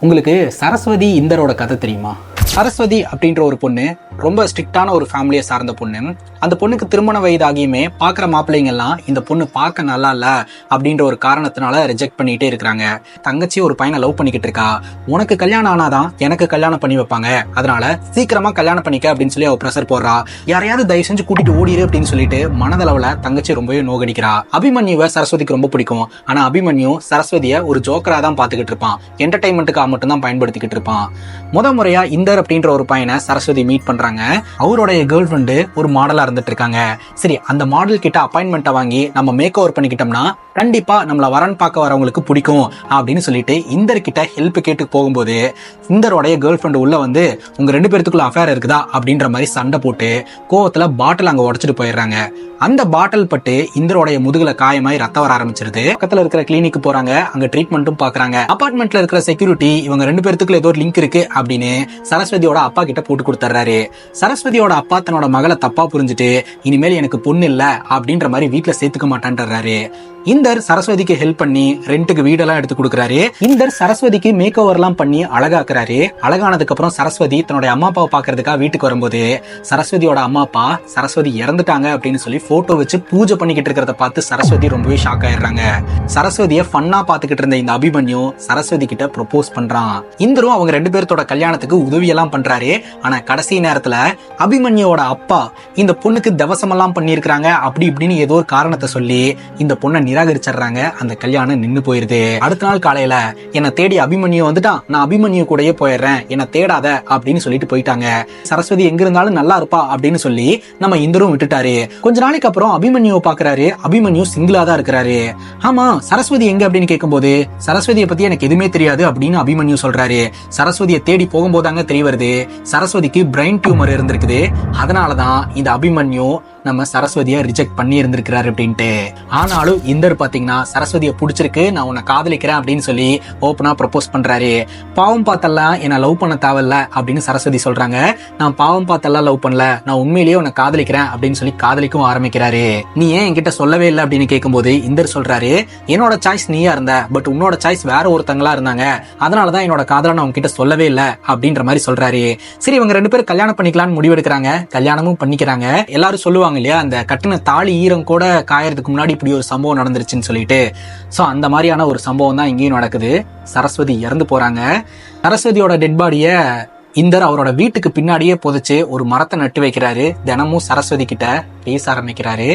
உங்களுக்கு சரஸ்வதி இந்தரோட கதை தெரியுமா? சரஸ்வதி அப்படின்ற ஒரு பொண்ணு ரொம்ப ஸ்ட்ரிக்டான ஒரு ஃபேமிலியை சார்ந்த பொண்ணு. அந்த பொண்ணுக்கு திருமண வயதாகியுமே பார்க்குற மாப்பிள்ளைங்கெல்லாம் இந்த பொண்ணு பார்க்க நல்லா இல்லை அப்படின்ற ஒரு காரணத்தினால ரிஜெக்ட் பண்ணிகிட்டே இருக்கிறாங்க. தங்கச்சி ஒரு பையனை லவ் பண்ணிக்கிட்டு இருக்கா, உனக்கு கல்யாணம் ஆனாதான் எனக்கு கல்யாணம் பண்ணி வைப்பாங்க, அதனால சீக்கிரமா கல்யாணம் பண்ணிக்க அப்படின்னு சொல்லி அவ ப்ரெஷர் போடுறா. யாரையாவது தயவு செஞ்சு கூட்டிட்டு ஓடிரு அப்படின்னு சொல்லிட்டு மனதளவுல தங்கச்சி ரொம்பவே நோகடிக்கிறா. அபிமன்யுவை சரஸ்வதிக்கு ரொம்ப பிடிக்கும். ஆனா அபிமன்யு சரஸ்வதியை ஒரு ஜோக்கரா தான் பார்த்துக்கிட்டு இருப்பான், என்டர்டைன்மெண்ட்டுக்காக மட்டும் தான் பயன்படுத்திக்கிட்டு இருப்பான். முறையா இந்தர் அப்படின்ற ஒரு பையனை சரஸ்வதி மீட் பண்றாங்க. அவருடைய கேர்ள் ஃப்ரெண்டு ஒரு மாடலா இருந்துட்டு இருக்காங்க. சரி, அந்த மாடல் கிட்ட அப்பாயின்மெண்ட்டை வாங்கி நம்ம மேக் ஓவர் பண்ணிக்கிட்டோம்னா கண்டிப்பா நம்மள வரன் பார்க்க வரவங்களுக்கு பிடிக்கும் அப்படின்னு சொல்லிட்டு இந்தர் கிட்ட ஹெல்ப் கேட்டு போகும்போது இந்தரோடைய கேர்ள் ஃப்ரெண்டு உள்ள வந்து உங்க 2 பேருக்குள்ள அஃபேர் இருக்குதா அப்படின்ற மாதிரி சண்டை போட்டு கோவத்துல பாட்டில் அங்க உடைச்சிட்டு போயிடுறாங்க. அந்த பாட்டில் பட்டு இந்தரோடைய முதுகுல காயமாய் ரத்தம் வர ஆரம்பிச்சிருது. பக்கத்துல இருக்கிற கிளினிக்கு போறாங்க, அங்க ட்ரீட்மெண்ட்டும் பாக்குறாங்க. அபார்ட்மெண்ட்ல இருக்கிற செக்யூரிட்டி இவங்க 2 பேருக்குள்ள ஏதோ ஒரு லிங்க் இருக்கு அப்படின்னு சரஸ்வதியோட அப்பா கிட்ட போட்டு கொடுத்துறாரு. சரஸ்வதியோட அப்பா தன்னோட மகளை தப்பா புரிஞ்சுட்டு இனிமேல் எனக்கு பொண்ணு இல்ல அப்படின்ற மாதிரி வீட்டுல சேர்த்துக்க மாட்டான்றாரு. இந்தர் சரஸ்வதிக்கு ஹெல்ப் பண்ணி ரெண்டுக்கு வீடெல்லாம் எடுத்து கொடுக்குறாரு. இந்தர் சரஸ்வதிக்கு மேக் ஓவர் எல்லாம் பண்ணி அழகாக்குறாரு. அழகானதுக்கு அப்புறம் சரஸ்வதி தன்னுடைய அம்மா அப்பாவை பாக்குறதுக்காக வீட்டுக்கு வரும்போது சரஸ்வதியோட அம்மா அப்பா சரஸ்வதி இறந்துட்டாங்க அப்படின்னு சொல்லி போட்டோ வச்சு பூஜை பண்ணிக்கிட்டு இருக்கிறத பார்த்து சரஸ்வதி ரொம்பவே ஷாக் ஆயிடுறாங்க. சரஸ்வதியை ஃபன்னா பாத்துக்கிட்டு இருந்த இந்த அபிமன்யு சரஸ்வதி கிட்ட ப்ரொபோஸ் பண்றான். இந்தரும் அவங்க 2 பேர்த்தோட கல்யாணத்துக்கு உதவி எல்லாம் பண்றாரு. ஆனா கடைசி நேரத்துல அபிமன்யோட அப்பா இந்த பொண்ணுக்கு தவசமெல்லாம் பண்ணிருக்காங்க அப்படி இப்படின்னு ஏதோ ஒரு காரணத்தை சொல்லி இந்த பொண்ணை நிராகரிச்சிடுறாங்க. அந்த கல்யாணம் நின்னு போயிருது. அடுத்த நாள் காலையில என்ன தேடி அபிமன்யு வந்துட்டான், நான் அபிமன்யு கூடயே போயிடுறேன், என்ன தேடாத அப்படின்னு சொல்லிட்டு போயிட்டாங்க. சரஸ்வதி எங்க இருந்தாலும் நல்லா இருப்பா அப்படின்னு சொல்லி நம்ம இந்தரும் விட்டுட்டாரு. கொஞ்ச நாளைக்கு அப்புறம் அபிமன்யுவை பாக்குறாரு. அபிமன்யு சிங்கிளா தான் இருக்கிறாரு. ஆமா, சரஸ்வதி எங்க அப்படின்னு கேட்கும்போது சரஸ்வதியை பத்தி எனக்கு எதுவுமே தெரியாது அப்படின்னு அபிமன்யு சொல்றாரு. சரஸ்வதியை தேடி போகும்போதாங்க தெரிய வருது சரஸ்வதிக்கு பிரெயின் டியூமர் இருந்திருக்குது. அதனாலதான் இந்த அபிமன்யு நம்ம சரஸ்வதியை ரிஜெக்ட் பண்ணி இருந்திருக்கிறாரு அப்படின்ட்டு. ஆனாலும் இந்தர் பாத்தீங்கன்னா சரஸ்வதியை பிடிச்சிருக்கு, நான் உன்னை காதலிக்கிறேன் அப்படின்னு சொல்லி ஓப்பனா ப்ரப்போஸ் பண்றாரு. பாவம் பார்த்தெல்லாம் என்ன லவ் பண்ண தேவையில்ல அப்படின்னு சரஸ்வதி சொல்றாங்க. நான் பாவம் பார்த்தெல்லாம் லவ் பண்ணல, நான் உண்மையிலேயே உன்னை காதலிக்கிறேன் அப்படின்னு சொல்லி காதலிக்கும் ஆரம்பிக்கிறாரு. நீ ஏன் என்கிட்ட சொல்லவே இல்லை அப்படின்னு கேட்கும்போது இந்தர் சொல்றாரு, என்னோட சாய்ஸ் நீயா இருந்த, பட் உன்னோட சாய்ஸ் வேற ஒருத்தங்களா இருந்தாங்க, அதனாலதான் என்னோட காதலை நான் உங்ககிட்ட சொல்லவே இல்லை அப்படின்ற மாதிரி சொல்றாரு. சரி, இவங்க 2 பேரும் கல்யாணம் பண்ணிக்கலாம்னு முடிவெடுக்கிறாங்க. கல்யாணமும் பண்ணிக்கிறாங்க. எல்லாரும் சொல்லுவாங்க இல்லையா, அந்த கட்டின தாலி ஈரம் கூட காயறதுக்கு முன்னாடி இப்படி ஒரு சம்பவம் நடந்துருச்சுன்னு சொல்லிட்டு. சோ அந்த மாதிரியான ஒரு சம்பவம் தான் இங்கேயும் நடக்குது. சரஸ்வதி இறந்து போறாங்க. சரஸ்வதியோட டெட் பாடிய இந்தர் அவரோட வீட்டுக்கு பின்னாடியே புதைச்சு ஒரு மரத்தை நட்டு வைக்கிறாரு. தினமும் சரஸ்வதி கிட்ட பேச ஆரம்பிக்கிறாரு.